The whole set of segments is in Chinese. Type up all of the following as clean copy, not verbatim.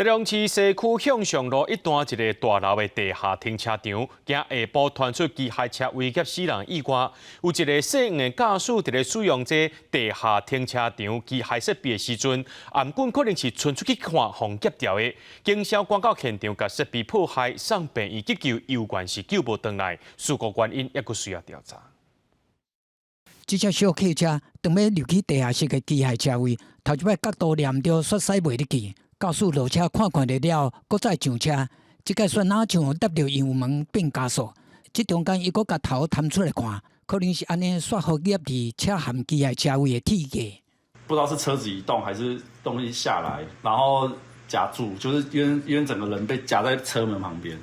台中市西区向上路一段一个大楼的地下停车场，今下晡传出机械车威胁死人意外，有一个姓黄的驾驶伫咧使用这地下停车场机械设备的时阵，暗管可能是伸出去看防劫掉的。警消赶到现场，甲设备破坏，送病院急救，有关是救无回来，事故原因还佫需要调查。这只小客车当要入去地下室的机械车位，头一摆角度念着煞驶袂入去。驾驶落车看了了，搁再上车，这个算哪像搭着油门变加速？这中间伊搁甲头探出来看，可能是安尼煞好入伫车含机械车位的体格。不知道是车子移动还是东西下来，然后夹住，就是因为整个人被夹在车门旁边。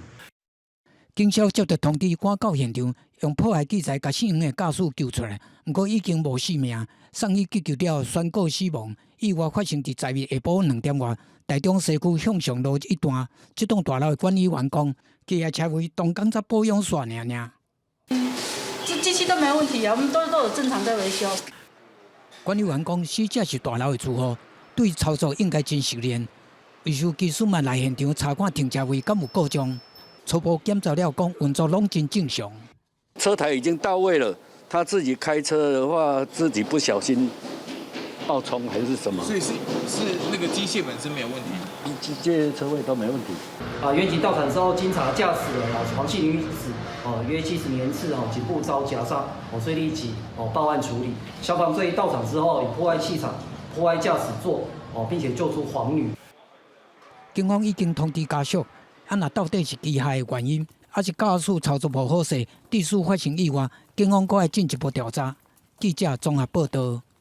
警消接到通知，赶到现场，用破坏器材把姓黄的驾驶救出来，不过已经无性命，送医急救了，宣告死亡。意外发生伫10日下晡2点外，台中西区向上路一段，这栋大楼的管理员讲，机械车位动工才保养煞尔。这机器都没问题啊，我们都有正常在维修。管理员讲，死者是大楼的住户，对操作应该真熟练。维修技师们来现场查看停车位敢有故障，初步检查了讲运作拢真正常。车台已经到位了，他自己开车的话，自己不小心爆冲还是什么？所以是那个机械本身没有问题，机械车位都没问题。原警到场之后，经查驾驶人黄姓女子约70年次颈部遭夹伤所以立即报案处理。消防队到场之后，以破坏器材、破坏驾驶座并且救出黄女。警方已经通知家属，那到底是机械的原因，还是驾驶操作无好势，致使发生意外？警方还要进一步调查。记者综合报道。